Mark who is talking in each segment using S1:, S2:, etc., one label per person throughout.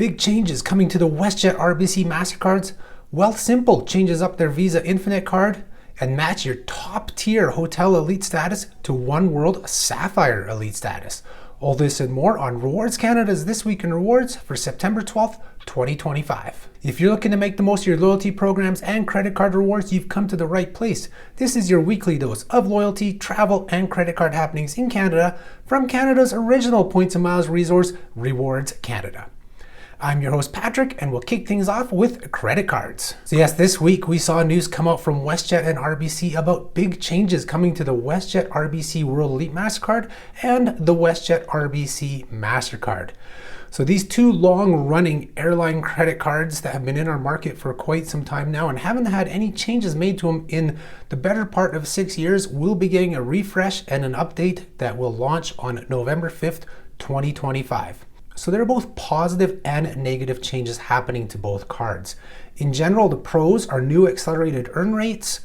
S1: Big changes coming to the WestJet RBC Mastercards. Wealthsimple changes up their Visa Infinite card and match your top tier hotel elite status to oneworld Sapphire elite status. All this and more on Rewards Canada's This Week in Rewards for September 12th, 2025. If you're looking to make the most of your loyalty programs and credit card rewards, you've come to the right place. This is your weekly dose of loyalty, travel, and credit card happenings in Canada from Canada's original points and miles resource, Rewards Canada. I'm your host, Patrick, and we'll kick things off with credit cards. So yes, this week we saw news come out from WestJet and RBC about big changes coming to the WestJet RBC World Elite Mastercard and the WestJet RBC Mastercard. So these two long-running airline credit cards that have been in our market for quite some time now and haven't had any changes made to them in the better part of 6 years will be getting a refresh and an update that will launch on November 5th, 2025. So there are both positive and negative changes happening to both cards. In general, the pros are new accelerated earn rates,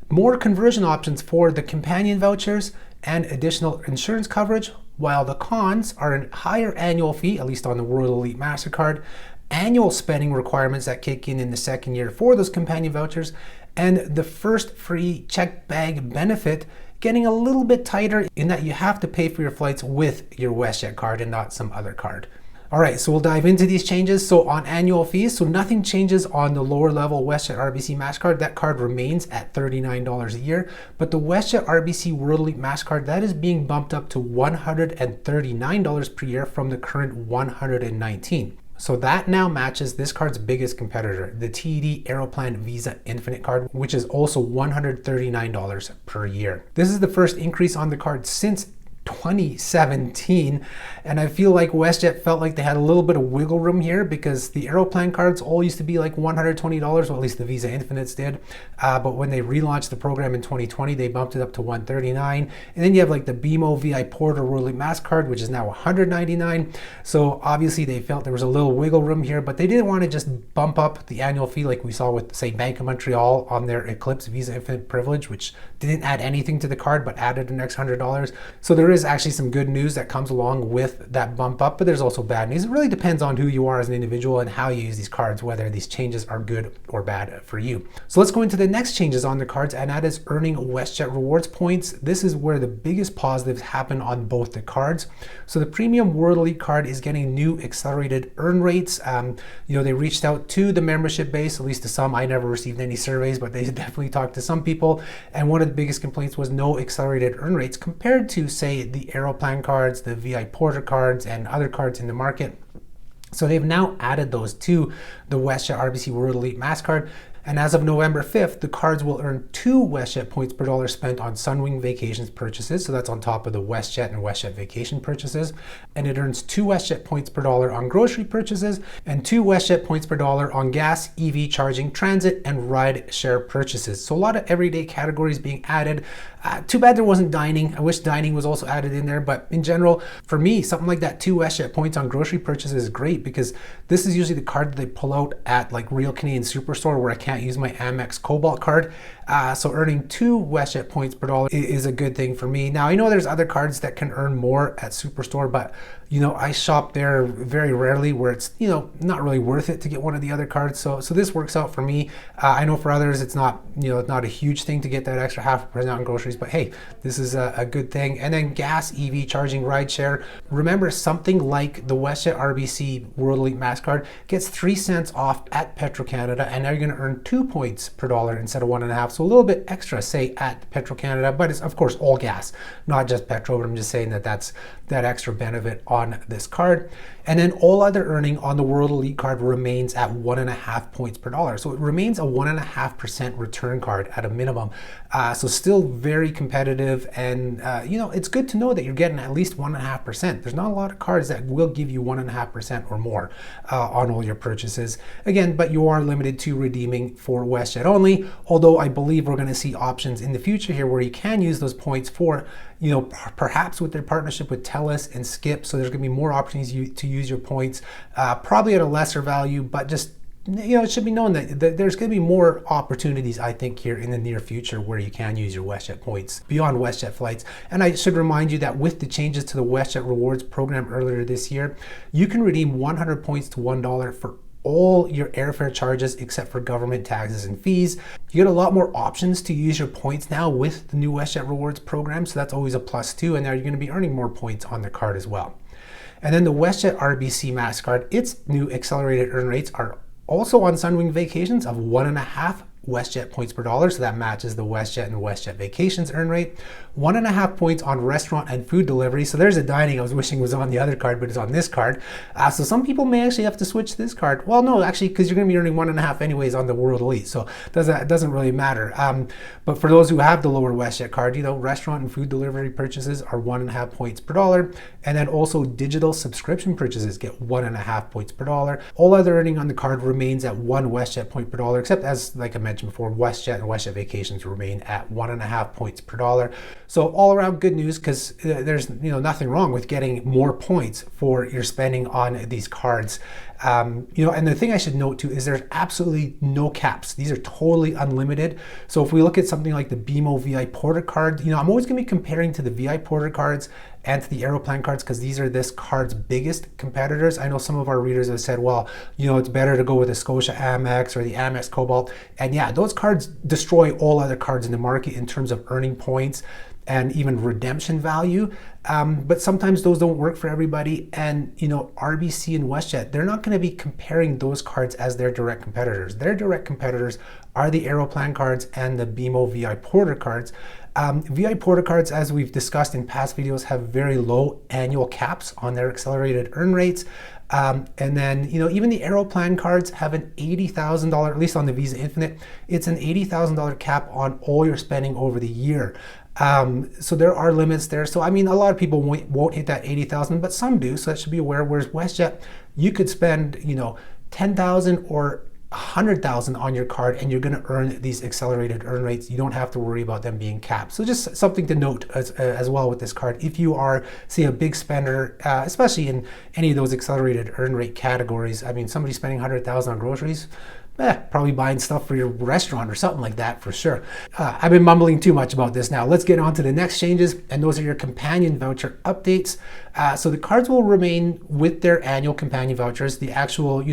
S1: more conversion options for the companion vouchers, and additional insurance coverage, while the cons are a higher annual fee, at least on the World Elite MasterCard, annual spending requirements that kick in the second year for those companion vouchers, and the first free checked bag benefit getting a little bit tighter in that you have to pay for your flights with your WestJet card and not some other card. All right, so we'll dive into these changes. So on annual fees, so nothing changes on the lower level WestJet RBC Mastercard. That card remains at $39 a year, but the WestJet RBC World Elite Mastercard, that is being bumped up to $139 per year from the current $119. So that now matches this card's biggest competitor, the TD Aeroplan Visa Infinite card, which is also $139 per year. This is the first increase on the card since 2017, and I feel like WestJet felt like they had a little bit of wiggle room here because the Aeroplan cards all used to be like $120, well at least the Visa Infinites did, but when they relaunched the program in 2020 they bumped it up to $139, and then you have like the BMO VI Porter World Elite Mastercard, which is now $199. So obviously they felt there was a little wiggle room here, but they didn't want to just bump up the annual fee like we saw with, say, Bank of Montreal on their Eclipse Visa Infinite Privilege, which didn't add anything to the card but added an extra $100. So there is actually some good news that comes along with that bump up, but there's also bad news. It really depends on who you are as an individual and how you use these cards, whether these changes are good or bad for you. So let's go into the next changes on the cards, and that is earning WestJet rewards points. This is where the biggest positives happen on both the cards. So the Premium World Elite card is getting new accelerated earn rates. They reached out to the membership base, at least to some. I never received any surveys, but they definitely talked to some people, and one of the biggest complaints was no accelerated earn rates compared to, say, the Aeroplan cards, the VI Porter cards, and other cards in the market. So they've now added those to the WestJet RBC World Elite Mastercard. And as of November 5th, the cards will earn 2 WestJet points per dollar spent on Sunwing Vacations purchases. So that's on top of the WestJet and WestJet Vacation purchases. And it earns 2 WestJet points per dollar on grocery purchases and 2 WestJet points per dollar on gas, EV charging, transit, and ride share purchases. So a lot of everyday categories being added. Too bad there wasn't dining. I wish dining was also added in there, but in general, for me, something like that 2 WestJet points on grocery purchases is great because this is usually the card that they pull out at like Real Canadian Superstore where I can't use my Amex Cobalt card. So earning 2 WestJet points per dollar is a good thing for me. Now, I know there's other cards that can earn more at Superstore, but I shop there very rarely where it's, not really worth it to get one of the other cards. So this works out for me. I know for others, it's not, it's not a huge thing to get that extra 0.5% on groceries, but hey, this is a good thing. And then gas, EV charging, ride share. Remember, something like the WestJet RBC World Elite Mastercard gets 3 cents off at Petro-Canada, and now you're going to earn 2 points per dollar instead of 1.5. So a little bit extra, say, at Petro-Canada, but it's of course all gas, not just petrol, but I'm just saying that that's that extra benefit on this card. And then all other earning on the World Elite card remains at 1.5 points per dollar. So it remains a 1.5% return card at a minimum. So still very competitive, and it's good to know that you're getting at least 1.5%. There's not a lot of cards that will give you 1.5% or more on all your purchases. Again, but you are limited to redeeming for WestJet only, although I believe we're going to see options in the future here where you can use those points for, perhaps with their partnership with TELUS and Skip. So there's going to be more opportunities to use your points, probably at a lesser value, but just it should be known that there's going to be more opportunities, I think, here in the near future where you can use your WestJet points beyond WestJet flights. And I should remind you that with the changes to the WestJet Rewards program earlier this year, you can redeem 100 points to $1 for all your airfare charges except for government taxes and fees. You get a lot more options to use your points now with the new WestJet Rewards program, so that's always a plus too, and now you're going to be earning more points on the card as well. And then the WestJet RBC Mastercard, its new accelerated earn rates are also on Sunwing Vacations of 1.5 WestJet points per dollar, so that matches the WestJet and WestJet Vacations earn rate. 1.5 points on restaurant and food delivery. So there's a dining I was wishing was on the other card, but it's on this card. So some people may actually have to switch this card. Well, no, actually, because you're going to be earning 1.5 anyways on the World Elite, so it doesn't really matter. But for those who have the lower WestJet card, restaurant and food delivery purchases are 1.5 points per dollar, and then also digital subscription purchases get 1.5 points per dollar. All other earning on the card remains at 1 WestJet point per dollar, except as like I mentioned before, WestJet and WestJet Vacations remain at 1.5 points per dollar. So all around good news, because there's nothing wrong with getting more points for your spending on these cards. And the thing I should note too is there's absolutely no caps. These are totally unlimited. So if we look at something like the BMO VI Porter card, I'm always going to be comparing to the VI Porter cards and to the Aeroplan cards because these are this card's biggest competitors. I know some of our readers have said, well, it's better to go with the Scotia Amex or the Amex Cobalt. And yeah, those cards destroy all other cards in the market in terms of earning points and even redemption value. But sometimes those don't work for everybody. And RBC and WestJet, they're not going to be comparing those cards as their direct competitors. Their direct competitors are the Aeroplan cards and the BMO VI Porter cards. VI Porter cards, as we've discussed in past videos, have very low annual caps on their accelerated earn rates. And then, even the Aeroplan cards have an $80,000, at least on the Visa Infinite, it's an $80,000 cap on all your spending over the year. So there are limits there. So, a lot of people won't hit that 80,000, but some do. So that should be aware. Whereas WestJet, you could spend, 10,000 or 100,000 on your card and you're going to earn these accelerated earn rates. You don't have to worry about them being capped. So just something to note as well with this card. If you are, say, a big spender, especially in any of those accelerated earn rate categories, somebody spending 100,000 on groceries, probably buying stuff for your restaurant or something like that for sure. I've been mumbling too much about this now. Let's get on to the next changes, and those are your companion voucher updates. So the cards will remain with their annual companion vouchers. The actual,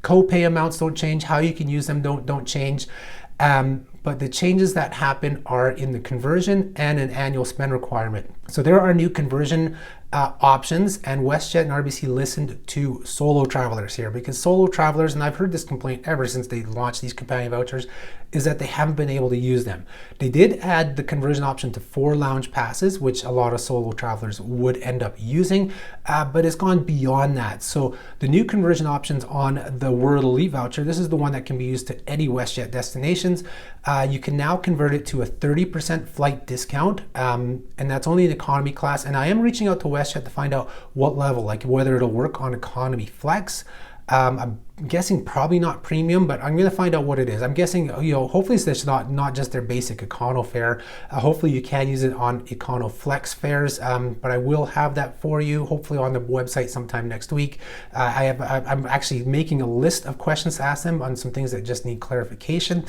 S1: co-pay amounts don't change. How you can use them don't change. But the changes that happen are in the conversion and an annual spend requirement. So there are new conversion options, and WestJet and RBC listened to solo travelers here, because solo travelers, and I've heard this complaint ever since they launched these companion vouchers, is that they haven't been able to use them. They did add the conversion option to 4 lounge passes, which a lot of solo travelers would end up using, but it's gone beyond that. So the new conversion options on the World Elite voucher, this is the one that can be used to any WestJet destinations. You can now convert it to a 30% flight discount, and that's only in economy class. And I am reaching out to WestJet to find out what level, like whether it'll work on economy flex. I'm guessing probably not premium, but I'm going to find out what it is. I'm guessing, hopefully it's not just their basic econo fare. Hopefully you can use it on econo flex fares, but I will have that for you hopefully on the website sometime next week. I'm actually making a list of questions to ask them on some things that just need clarification.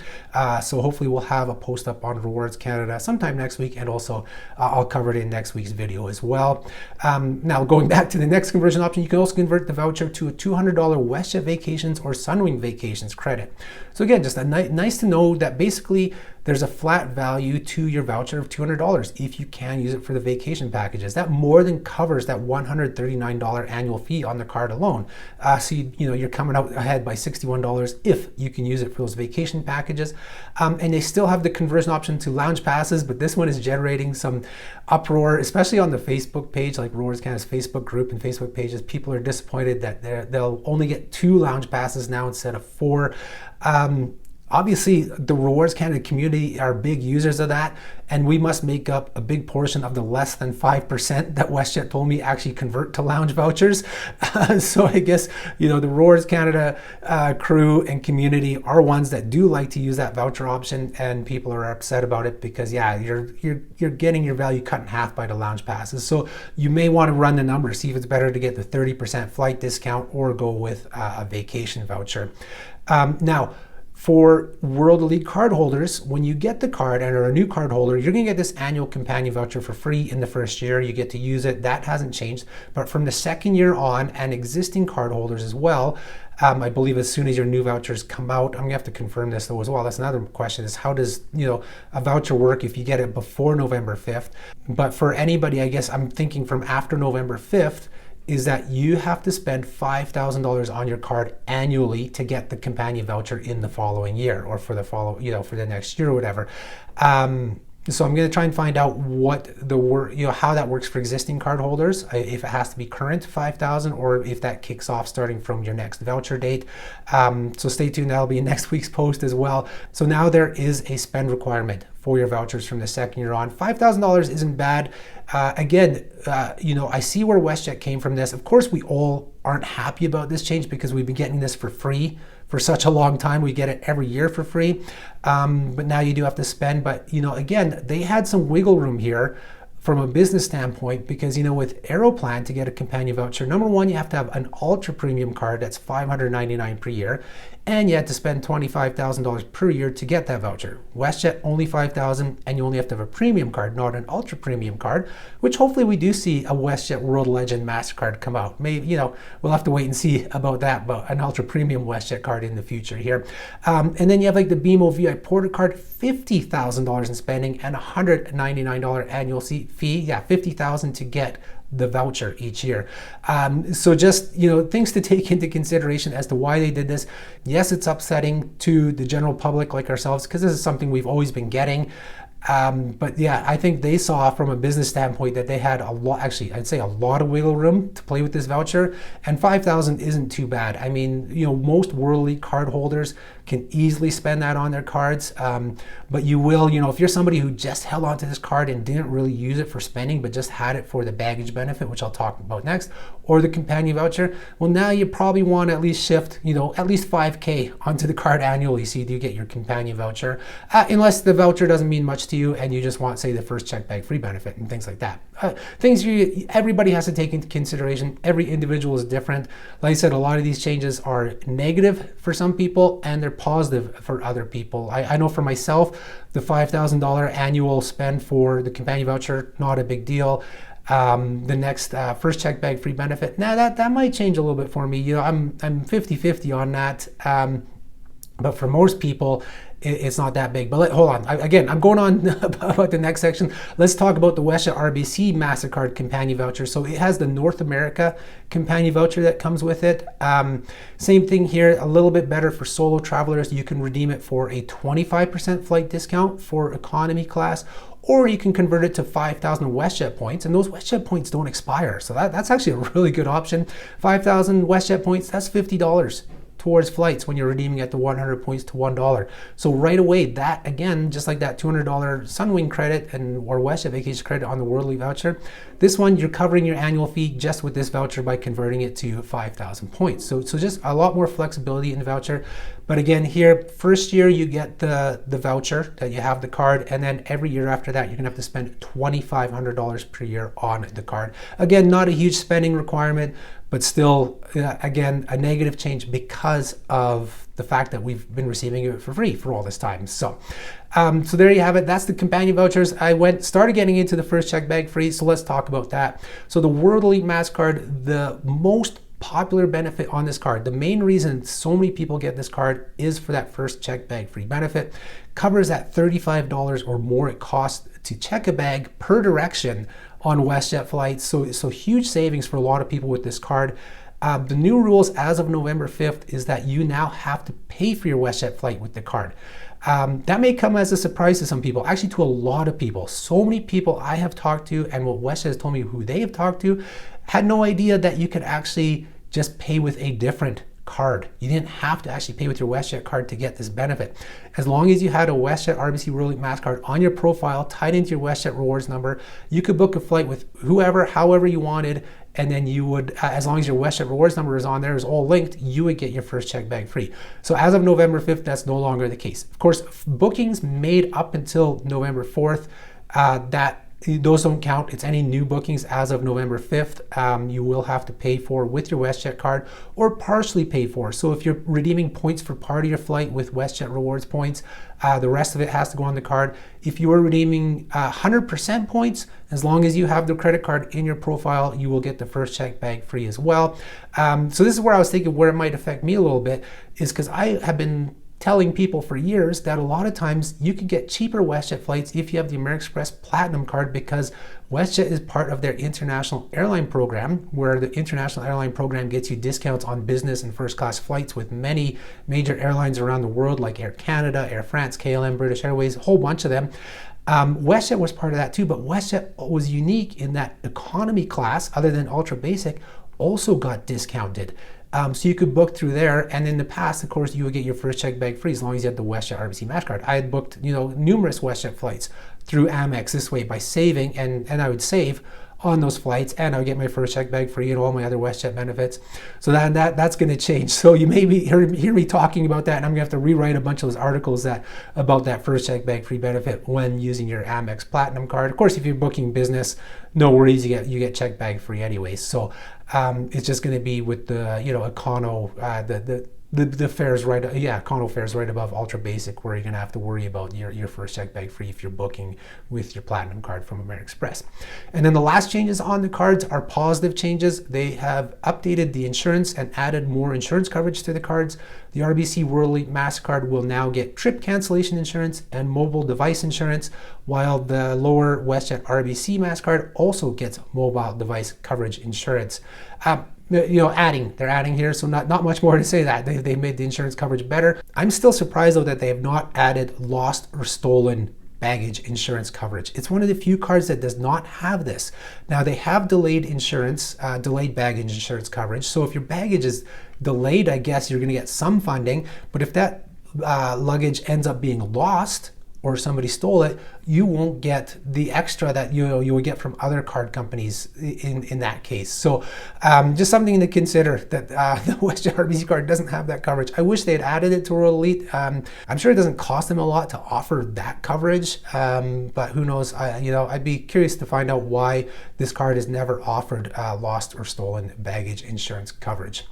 S1: So hopefully we'll have a post up on Rewards Canada sometime next week, and also I'll cover it in next week's video as well. Now going back to the next conversion option, you can also convert the voucher to a $200 WestJet Vacations or Sunwing Vacations credit. So again, just nice to know that basically there's a flat value to your voucher of $200 if you can use it for the vacation packages. That more than covers that $139 annual fee on the card alone. So you're coming out ahead by $61 if you can use it for those vacation packages. And they still have the conversion option to lounge passes, but this one is generating some uproar, especially on the Facebook page, like Rewards Canada's Facebook group and Facebook pages. People are disappointed that they'll only get 2 lounge passes now instead of 4. Obviously, the Rewards Canada community are big users of that, and we must make up a big portion of the less than 5% that WestJet told me actually convert to lounge vouchers. So I guess, the Rewards Canada crew and community are ones that do like to use that voucher option, and people are upset about it because, yeah, you're getting your value cut in half by the lounge passes. So you may want to run the numbers, see if it's better to get the 30% flight discount or go with a vacation voucher. Now, for World Elite card holders, when you get the card and are a new card holder, you're going to get this annual companion voucher for free in the first year. You get to use it. That hasn't changed. But from the second year on, and existing card holders as well, I believe as soon as your new vouchers come out, I'm going to have to confirm this though as well. That's another question, is how does a voucher work if you get it before November 5th? But for anybody, I guess I'm thinking from after November 5th, is that you have to spend $5,000 on your card annually to get the companion voucher in the following year, or for the for the next year or whatever. So I'm going to try and find out what how that works for existing card holders, if it has to be current 5,000 or if that kicks off starting from your next voucher date. So stay tuned, that'll be in next week's post as well. So now there is a spend requirement for your vouchers from the second year on. $5,000 isn't bad. Again, I see where WestJet came from this. Of course, we all aren't happy about this change because we've been getting this for free for such a long time. We get it every year for free, but now you do have to spend. But again, they had some wiggle room here from a business standpoint, because with Aeroplan, to get a companion voucher, number one, you have to have an ultra premium card that's $599 per year, and you have to spend $25,000 per year to get that voucher. WestJet only $5,000, and you only have to have a premium card, not an ultra premium card, which hopefully we do see a WestJet World Legend Mastercard come out. Maybe we'll have to wait and see about that, but an ultra premium WestJet card in the future here. And then you have like the BMO VI Porter card, $50,000 in spending and $199 annual fee. Yeah, $50,000 to get the voucher each year. So just things to take into consideration as to why they did this. Yes, it's upsetting to the general public like ourselves, because this is something we've always been getting. But yeah, I think they saw from a business standpoint that they had a lot, actually, I'd say a lot of wiggle room to play with this voucher, and $5,000 isn't too bad. I mean, most World Elite card holders can easily spend that on their cards. But you will, if you're somebody who just held onto this card and didn't really use it for spending, but just had it for the baggage benefit, which I'll talk about next, or the companion voucher, well, now you probably want to at least shift, at least $5K onto the card annually so you do get your companion voucher, unless the voucher doesn't mean much to you and you just want, say, the first check bag free benefit and things like that. Things everybody has to take into consideration. Every individual is different. Like I said, a lot of these changes are negative for some people and they're positive for other people. I know for myself, the $5,000 annual spend for the companion voucher, not a big deal. The next first check bag free benefit, now that might change a little bit for me. I'm 50-50 on that. But for most people, it's not that big. But hold on. Again, I'm going on about the next section. Let's talk about the WestJet RBC Mastercard companion voucher. So it has the North America companion voucher that comes with it. Same thing here, a little bit better for solo travelers. You can redeem it for a 25% flight discount for economy class, or you can convert it to 5,000 WestJet points, and those WestJet points don't expire. So that's actually a really good option. 5,000 WestJet points, that's $50 towards flights when you're redeeming at the 100 points to $1. So right away, that again, just like that $200 Sunwing credit or WestJet vacation credit on the World Elite voucher, this one you're covering your annual fee just with this voucher by converting it to 5,000 points. So just a lot more flexibility in the voucher. But again, here, first year you get the voucher that you have the card, and then every year after that, you're gonna have to spend $2,500 per year on the card. Again, not a huge spending requirement, but still, again, a negative change because of the fact that we've been receiving it for free for all this time. So there you have it. That's the companion vouchers. I started getting into the first check bag free, so let's talk about that. So the World Elite Mastercard, the most popular benefit on this card, the main reason so many people get this card is for that first check bag free benefit. Covers that $35 or more it costs to check a bag per direction on WestJet flights. So huge savings for a lot of people with this card. The new rules as of November 5th is that you now have to pay for your WestJet flight with the card. That may come as a surprise to some people, actually to a lot of people. So many people I have talked to, and what WestJet has told me who they have talked to, had no idea that you could actually just pay with a different card. You didn't have to actually pay with your WestJet card to get this benefit. As long as you had a WestJet RBC World Elite Mastercard on your profile tied into your WestJet rewards number, you could book a flight with whoever, however you wanted, and then you would, as long as your WestJet rewards number is on there, is all linked, you would get your first check bag free. So as of November 5th, that's no longer the case. Of course, bookings made up until November 4th, those don't count. It's any new bookings as of November 5th, you will have to pay for with your WestJet card or partially pay for. So if you're redeeming points for part of your flight with WestJet rewards points, the rest of it has to go on the card. If you are redeeming 100% points, as long as you have the credit card in your profile, you will get the first check bag free as well. So this is where I was thinking where it might affect me a little bit, is because I have been telling people for years that a lot of times you could get cheaper WestJet flights if you have the American Express Platinum card, because WestJet is part of their international airline program, where the international airline program gets you discounts on business and first class flights with many major airlines around the world, like Air Canada, Air France, KLM, British Airways, a whole bunch of them. WestJet was part of that too, but WestJet was unique in that economy class, other than ultra basic, also got discounted. So you could book through there, and in the past, of course, you would get your first check bag free as long as you had the WestJet RBC Mastercard. I had booked, numerous WestJet flights through Amex this way by saving, and I would save on those flights, and I would get my first check bag free and all my other WestJet benefits. So that's going to change. So you may hear me talking about that, and I'm going to have to rewrite a bunch of those articles about that first check bag free benefit when using your Amex Platinum card. Of course, if you're booking business, no worries, you get check bag free anyways. So it's just going to be with the econo, the fares econo fares right above ultra basic, where you're going to have to worry about your first check bag free if you're booking with your platinum card from American Express. And then the last changes on the cards are positive changes. They have updated the insurance and added more insurance coverage to the cards. The RBC World Elite Mastercard will now get trip cancellation insurance and mobile device insurance, while the lower WestJet RBC Mastercard also gets mobile device coverage insurance. They're adding here, so not much more to say that. They made the insurance coverage better. I'm still surprised though that they have not added lost or stolen baggage insurance coverage. It's one of the few cards that does not have this. Now they have delayed baggage insurance coverage. So if your baggage is delayed, I guess you're going to get some funding. But if that luggage ends up being lost or somebody stole it, you won't get the extra that you would get from other card companies in that case. So just something to consider, that the WestJet RBC card doesn't have that coverage. I wish they had added it to World Elite. I'm sure it doesn't cost them a lot to offer that coverage, but who knows? I'd be curious to find out why this card has never offered lost or stolen baggage insurance coverage.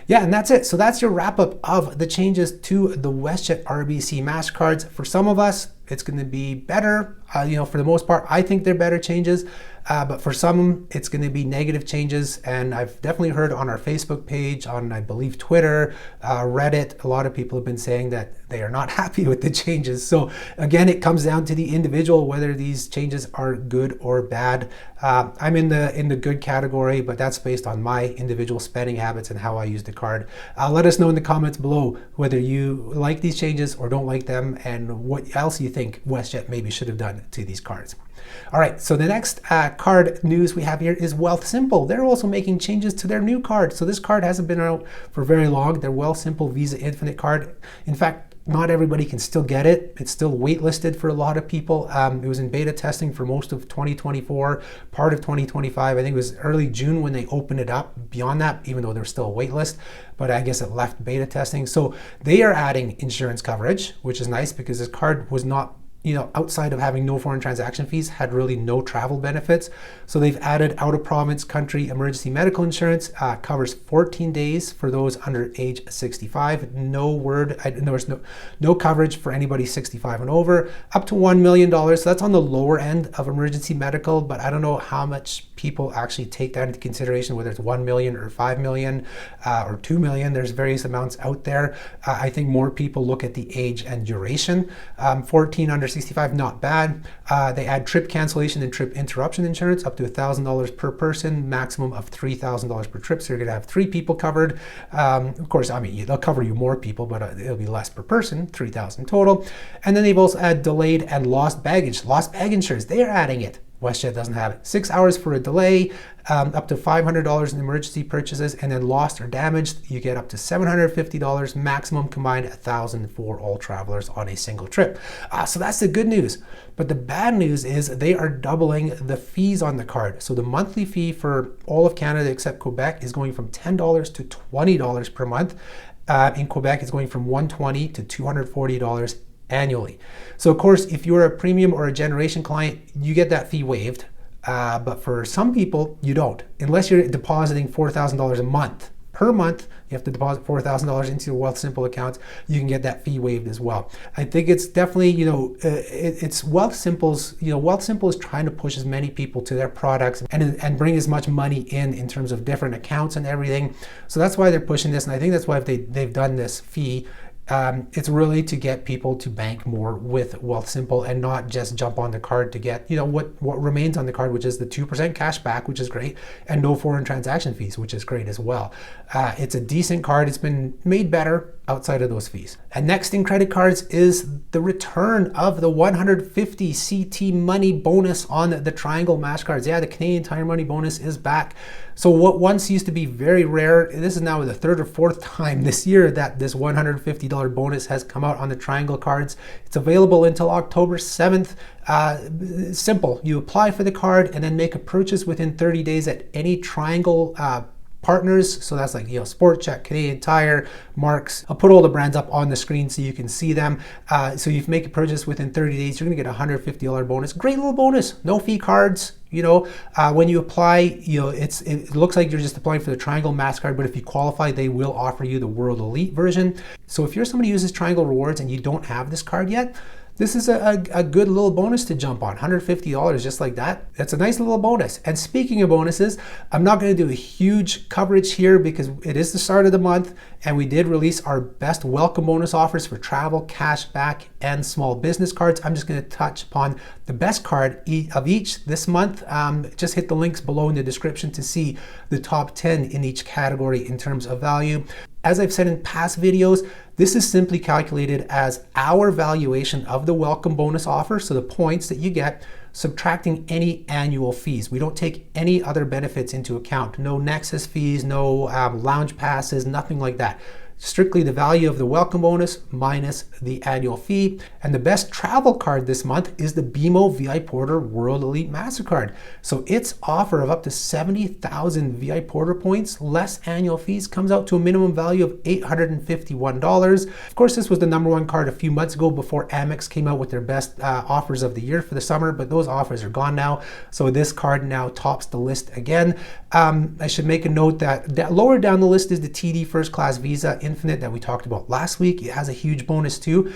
S1: Yeah, and that's it. So that's your wrap up of the changes to the WestJet RBC Mastercards. For some of us, it's going to be better. For the most part, I think they're better changes. But for some, it's going to be negative changes. And I've definitely heard on our Facebook page, on, I believe, Twitter, Reddit, a lot of people have been saying that they are not happy with the changes. So again, it comes down to the individual, whether these changes are good or bad. I'm in the good category, but that's based on my individual spending habits and how I use the card. Let us know in the comments below whether you like these changes or don't like them, and what else you think WestJet maybe should have done to these cards. All right, so the next card news we have here is Wealthsimple. They're also making changes to their new card. So this card hasn't been out for very long, their Wealthsimple Visa Infinite card. In fact, not everybody can still get it. It's still waitlisted for a lot of people. It was in beta testing for most of 2024, part of 2025. I think it was early June when they opened it up. Beyond that, even though there's still a wait list, but I guess it left beta testing. So they are adding insurance coverage, which is nice because this card was not, outside of having no foreign transaction fees, had really no travel benefits. So they've added out of province country emergency medical insurance, covers 14 days for those under age 65. There was no coverage for anybody 65 and over, up to $1 million. So that's on the lower end of emergency medical, but I don't know how much people actually take that into consideration, whether it's 1 million or 5 million or 2 million. There's various amounts out there. I think more people look at the age and duration. 14 under 65, not bad. They add trip cancellation and trip interruption insurance up to $1,000 per person, maximum of $3,000 per trip. So you're gonna have 3 people covered. Of course, they'll cover you more people, but it'll be less per person, 3,000 total. And then they've also added delayed and lost baggage insurance. They are adding it. WestJet doesn't have it. 6 hours for a delay, up to $500 in emergency purchases, and then lost or damaged, you get up to $750, maximum combined $1,000 for all travelers on a single trip. So that's the good news. But the bad news is they are doubling the fees on the card. So the monthly fee for all of Canada except Quebec is going from $10 to $20 per month. In Quebec, it's going from $120 to $240 annually. So of course, if you're a premium or a generation client, you get that fee waived. But for some people, you don't. Unless you're depositing $4,000 a month. Per month, you have to deposit $4,000 into your Wealthsimple account. You can get that fee waived as well. I think it's definitely, it's Wealthsimple's, Wealthsimple is trying to push as many people to their products and bring as much money in terms of different accounts and everything. So that's why they're pushing this. And I think that's why they've done this fee. It's really to get people to bank more with Wealthsimple and not just jump on the card to get, what remains on the card, which is the 2% cash back, which is great, and no foreign transaction fees, which is great as well. It's a decent card. It's been made better outside of those fees. And next in credit cards is the return of the 150 CT money bonus on the Triangle Mastercards. Yeah, the Canadian Tire Money bonus is back. So what once used to be very rare, this is now the third or fourth time this year that this $150 bonus has come out on the Triangle cards. It's available until October 7th. Simple. You apply for the card and then make a purchase within 30 days at any Triangle partners. So that's like, Sport Check, Canadian Tire, Marks. I'll put all the brands up on the screen so you can see them. So you make a purchase within 30 days, you're gonna get a $150 bonus. Great little bonus, no fee cards. When you apply, it looks like you're just applying for the Triangle Mastercard, but if you qualify, they will offer you the World Elite version. So if you're somebody who uses Triangle Rewards and you don't have this card yet, this is a good little bonus to jump on, $150 just like that. That's a nice little bonus. And speaking of bonuses, I'm not going to do a huge coverage here because it is the start of the month and we did release our best welcome bonus offers for travel, cash back, and small business cards. I'm just going to touch upon the best card of each this month. Just hit the links below in the description to see the top 10 in each category in terms of value. As I've said in past videos, this is simply calculated as our valuation of the welcome bonus offer, so the points that you get, subtracting any annual fees. We don't take any other benefits into account. No Nexus fees, no lounge passes, nothing like that. Strictly the value of the welcome bonus minus the annual fee. And the best travel card this month is the BMO VI Porter World Elite Mastercard. So its offer of up to 70,000 VI Porter points, less annual fees, comes out to a minimum value of $851. Of course, this was the #1 card a few months ago before Amex came out with their best offers of the year for the summer, but those offers are gone now. So this card now tops the list again. I should make a note that lower down the list is the TD First Class Visa Infinite that we talked about last week. It has a huge bonus too.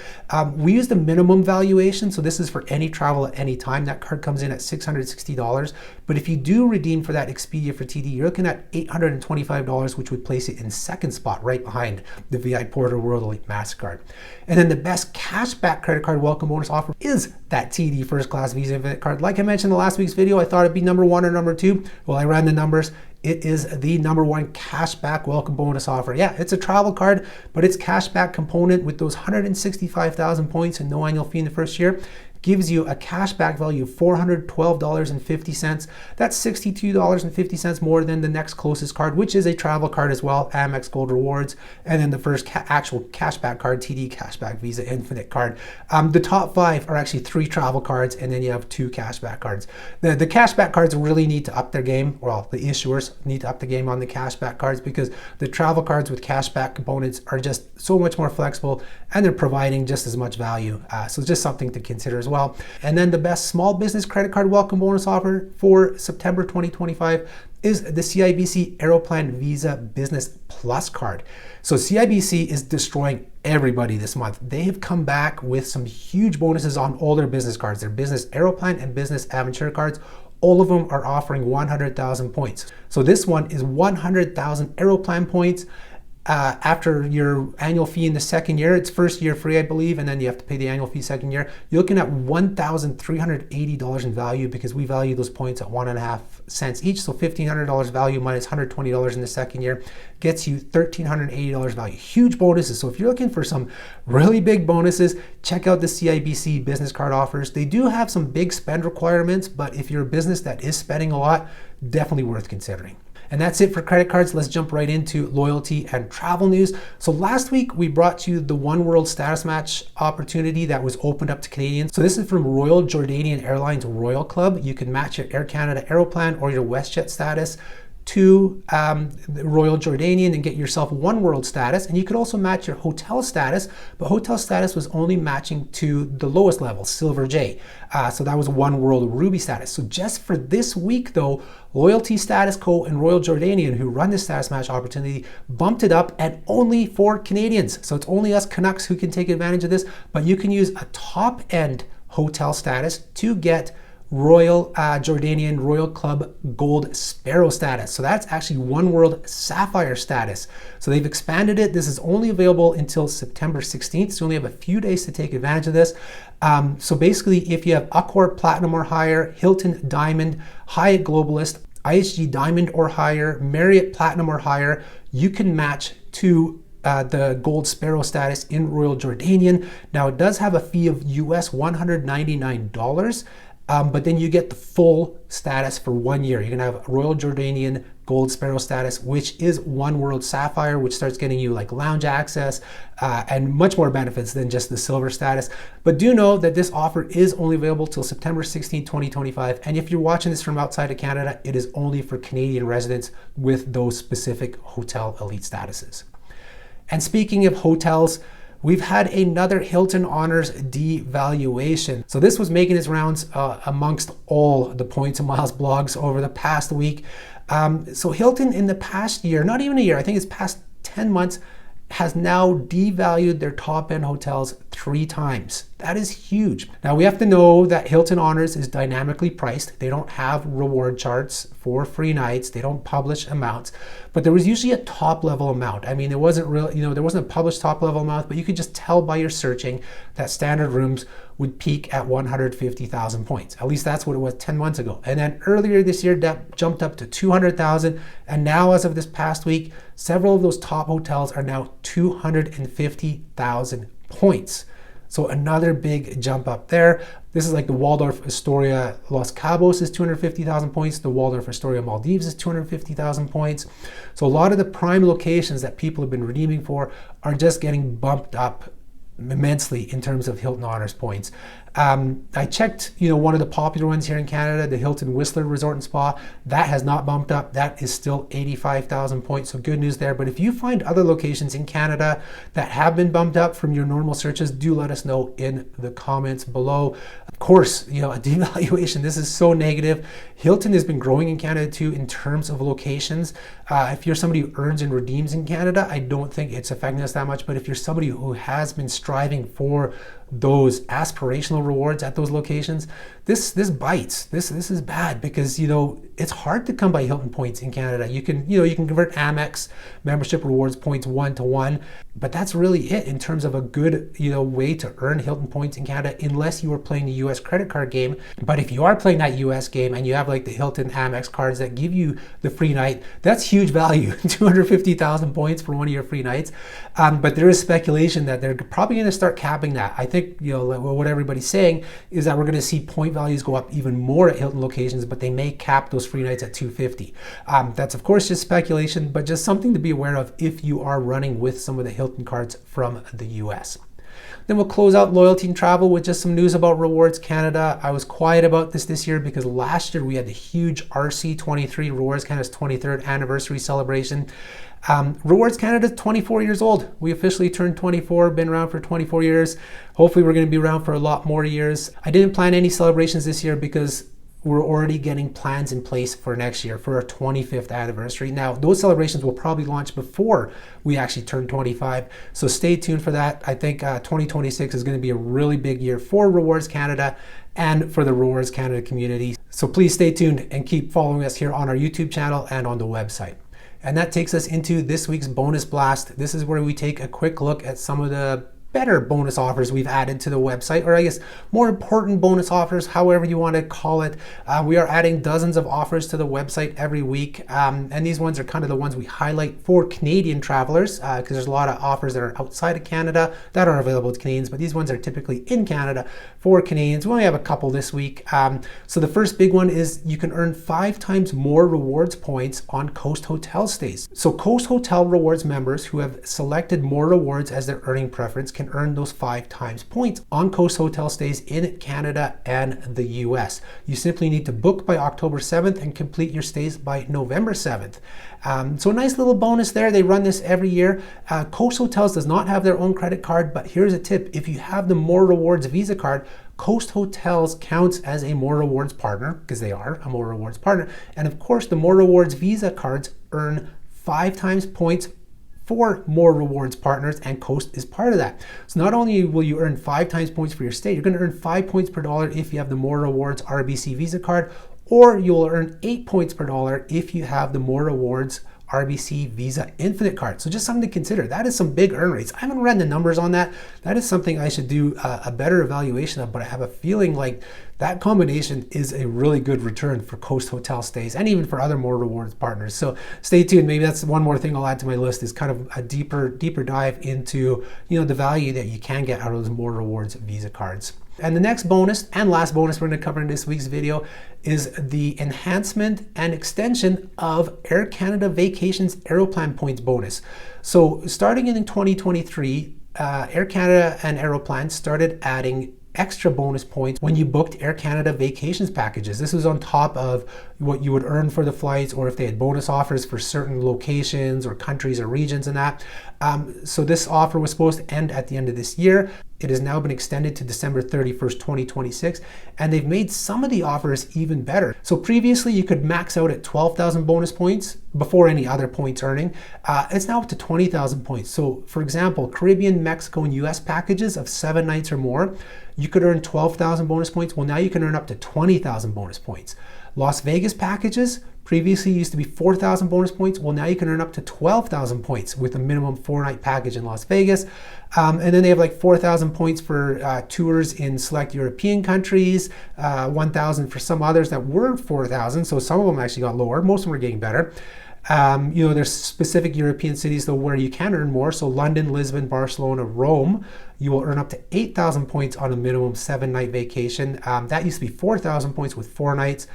S1: We use the minimum valuation, so this is for any travel at any time. That card comes in at $660, but if you do redeem for that Expedia for TD, you're looking at $825, which would place it in second spot right behind the VI Porter World Elite Mastercard. And then the best cashback credit card welcome bonus offer is that TD First Class Visa Infinite card. Like I mentioned in the last week's video, I thought it'd be #1 or #2. Well, I ran the numbers. It is the #1 cashback welcome bonus offer. Yeah, it's a travel card, but its cashback component with those 165,000 points and no annual fee in the first year gives you a cashback value of $412.50. That's $62.50 more than the next closest card, which is a travel card as well, Amex Gold Rewards, and then the first actual cashback card, TD Cashback Visa Infinite card. The top 5 are actually 3 travel cards, and then you have 2 cashback cards. The cashback cards really need to up their game. Well, the issuers need to up the game on the cashback cards because the travel cards with cashback components are just so much more flexible and they're providing just as much value. So it's just something to consider as well. And then the best small business credit card welcome bonus offer for September 2025 is the CIBC Aeroplan Visa Business Plus card. So CIBC is destroying everybody this month. They have come back with some huge bonuses on all their business cards, their business Aeroplan and business Aventure cards. All of them are offering 100,000 points. So this one is 100,000 Aeroplan points after your annual fee in the second year, it's first year free, I believe, and then you have to pay the annual fee second year. You're looking at $1,380 in value because we value those points at 1.5 cents each. So $1,500 value minus $120 in the second year gets you $1,380 value. Huge bonuses. So if you're looking for some really big bonuses, check out the CIBC business card offers. They do have some big spend requirements, but if you're a business that is spending a lot, definitely worth considering. And that's it for credit cards. Let's jump right into loyalty and travel news. So last week we brought you the oneworld status match opportunity that was opened up to Canadians. So this is from Royal Jordanian Airlines Royal Club. You can match your Air Canada aeroplan or your WestJet status to Royal Jordanian and get yourself oneworld status. And you could also match your hotel status, but hotel status was only matching to the lowest level, Silver J. So that was oneworld Ruby status. So just for this week though, Loyalty Status Co. and Royal Jordanian, who run this status match opportunity, bumped it up and only for Canadians. So it's only us Canucks who can take advantage of this, but you can use a top end hotel status to get Royal Jordanian Royal Club Gold Sparrow status. So that's actually oneworld Sapphire status. So they've expanded it. This is only available until September 16th. So you only have a few days to take advantage of this. So basically, if you have Accor Platinum or higher, Hilton Diamond, Hyatt Globalist, IHG Diamond or higher, Marriott Platinum or higher, you can match to the Gold Sparrow status in Royal Jordanian. Now it does have a fee of US $199. But then you get the full status for 1 year. You're gonna have Royal Jordanian Gold Sparrow status, which is oneworld Sapphire, which starts getting you like lounge access and much more benefits than just the silver status. But do know that this offer is only available till September 16, 2025. And if you're watching this from outside of Canada, it is only for Canadian residents with those specific hotel elite statuses. And speaking of hotels, we've had another Hilton Honors devaluation. So this was making its rounds amongst all the Points and Miles blogs over the past week. So Hilton in the past year, not even a year, I think it's past 10 months, has now devalued their top end hotels 3 times. That is huge. Now we have to know that Hilton Honors is dynamically priced. They don't have reward charts for free nights. They don't publish amounts, but there was usually a top level amount. I mean, it wasn't real, there wasn't a published top level amount, but you could just tell by your searching that standard rooms would peak at 150,000 points. At least that's what it was 10 months ago. And then earlier this year, that jumped up to 200,000. And now as of this past week, several of those top hotels are now 250,000 points. So another big jump up there. This is like the Waldorf Astoria Los Cabos is 250,000 points. The Waldorf Astoria Maldives is 250,000 points. So a lot of the prime locations that people have been redeeming for are just getting bumped up immensely in terms of Hilton Honors points. I checked, one of the popular ones here in Canada, the Hilton Whistler Resort and Spa. That has not bumped up. That is still 85,000 points. So good news there. But if you find other locations in Canada that have been bumped up from your normal searches, do let us know in the comments below. Of course, a devaluation, this is so negative. Hilton has been growing in Canada too in terms of locations. If you're somebody who earns and redeems in Canada, I don't think it's affecting us that much. But if you're somebody who has been striving for those aspirational rewards at those locations, this bites. This is bad because it's hard to come by Hilton points in Canada. You can convert Amex membership rewards points 1-to-1, but that's really it in terms of a good way to earn Hilton points in Canada, unless you are playing the US credit card game. But if you are playing that US game and you have like the Hilton Amex cards that give you the free night, that's huge value. 250,000 points for one of your free nights. But there is speculation that they're probably going to start capping that. I think what everybody's saying is that we're going to see point values go up even more at Hilton locations, but they may cap those free nights at 250. That's of course just speculation, but just something to be aware of if you are running with some of the Hilton cards from the US. Then we'll close out loyalty and travel with just some news about Rewards Canada. I was quiet about this year because last year we had the huge RC23, Rewards Canada's 23rd anniversary celebration. Rewards Canada is 24 years old. We officially turned 24, been around for 24 years. Hopefully we're going to be around for a lot more years. I didn't plan any celebrations this year because we're already getting plans in place for next year for our 25th anniversary. Now, those celebrations will probably launch before we actually turn 25. So stay tuned for that. I think 2026 is going to be a really big year for Rewards Canada and for the Rewards Canada community. So please stay tuned and keep following us here on our YouTube channel and on the website. And that takes us into this week's bonus blast. This is where we take a quick look at some of the better bonus offers we've added to the website, or I guess more important bonus offers, however you want to call it. We are adding dozens of offers to the website every week, and these ones are kind of the ones we highlight for Canadian travelers, because there's a lot of offers that are outside of Canada that are available to Canadians, but these ones are typically in Canada for Canadians. We only have a couple this week. So the first big one is you can earn 5 times more rewards points on Coast Hotel stays. So Coast Hotel Rewards members who have selected more rewards as their earning preference can earn those 5 times points on Coast Hotel stays in Canada and the US. You simply need to book by October 7th and complete your stays by November 7th. So a nice little bonus there. They run this every year. Coast Hotels does not have their own credit card, but here's a tip. If you have the More Rewards Visa card, Coast Hotels counts as a More Rewards partner, because they are a More Rewards partner. And of course, the More Rewards Visa cards earn 5 times points for More Rewards partners, and Coast is part of that. So not only will you earn 5 times points for your stay, you're going to earn 5 points per dollar if you have the More Rewards RBC Visa card, or you'll earn 8 points per dollar if you have the More Rewards RBC Visa Infinite card. So just something to consider. That is some big earn rates. I haven't read the numbers on that. That is something I should do a better evaluation of, but I have a feeling like that combination is a really good return for Coast Hotel stays and even for other More Rewards partners. So stay tuned. Maybe that's one more thing I'll add to my list, is kind of a deeper dive into, the value that you can get out of those More Rewards Visa cards. And the next bonus and last bonus we're going to cover in this week's video is the enhancement and extension of Air Canada Vacations Aeroplan points bonus. So starting in 2023, Air Canada and Aeroplan started adding extra bonus points when you booked Air Canada vacations packages. This was on top of what you would earn for the flights, or if they had bonus offers for certain locations or countries or regions and that. So this offer was supposed to end at the end of this year. It has now been extended to December 31st, 2026, and they've made some of the offers even better. So previously you could max out at 12,000 bonus points before any other points earning. It's now up to 20,000 points. So for example, Caribbean, Mexico, and US packages of 7 nights or more, you could earn 12,000 bonus points. Well, now you can earn up to 20,000 bonus points. Las Vegas packages previously used to be 4,000 bonus points. Well, now you can earn up to 12,000 points with a minimum 4-night package in Las Vegas. And then they have like 4,000 points for tours in select European countries, 1,000 for some others that were 4,000. So some of them actually got lower. Most of them are getting better. There's specific European cities though where you can earn more. So London, Lisbon, Barcelona, Rome, you will earn up to 8,000 points on a minimum 7-night vacation. That used to be 4,000 points with 4 nights.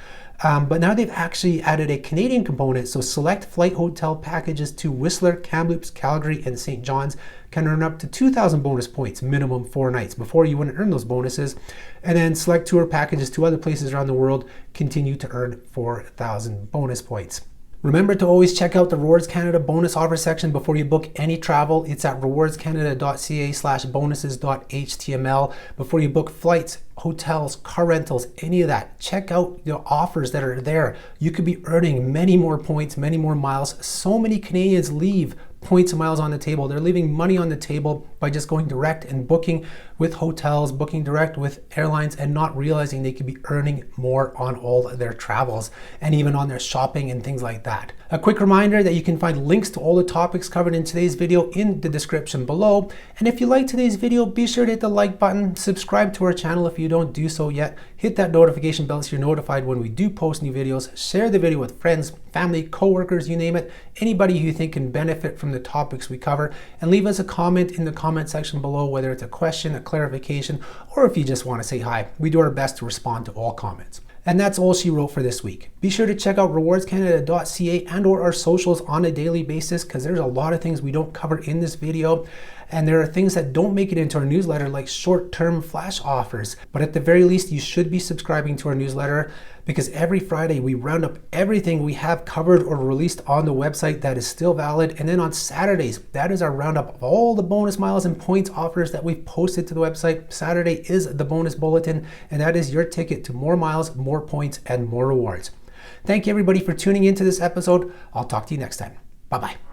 S1: But now they've actually added a Canadian component. So select flight hotel packages to Whistler, Kamloops, Calgary, and St. John's can earn up to 2,000 bonus points, minimum 4 nights. Before you wouldn't earn those bonuses. And then select tour packages to other places around the world continue to earn 4,000 bonus points. Remember to always check out the Rewards Canada bonus offer section before you book any travel. It's at rewardscanada.ca/bonuses.html. Before you book flights, hotels, car rentals, any of that, check out the offers that are there. You could be earning many more points, many more miles. So many Canadians leave points and miles on the table. They're leaving money on the table by just going direct and booking with hotels, booking direct with airlines, and not realizing they could be earning more on all their travels and even on their shopping and things like that. A quick reminder that you can find links to all the topics covered in today's video in the description below. And if you like today's video, be sure to hit the like button, subscribe to our channel if you don't do so yet, hit that notification bell so you're notified when we do post new videos, share the video with friends, family, co-workers, you name it, anybody who you think can benefit from the topics we cover, and leave us a comment in the comment section below, whether it's a question, a clarification, or if you just want to say hi. We do our best to respond to all comments. And that's all she wrote for this week. Be sure to check out rewardscanada.ca and or our socials on a daily basis, because there's a lot of things we don't cover in this video. And there are things that don't make it into our newsletter, like short-term flash offers. But at the very least, you should be subscribing to our newsletter, because every Friday we round up everything we have covered or released on the website that is still valid. And then on Saturdays, that is our roundup of all the bonus miles and points offers that we've posted to the website. Saturday is the bonus bulletin, and that is your ticket to more miles, more points, and more rewards. Thank you everybody for tuning into this episode. I'll talk to you next time. Bye-bye.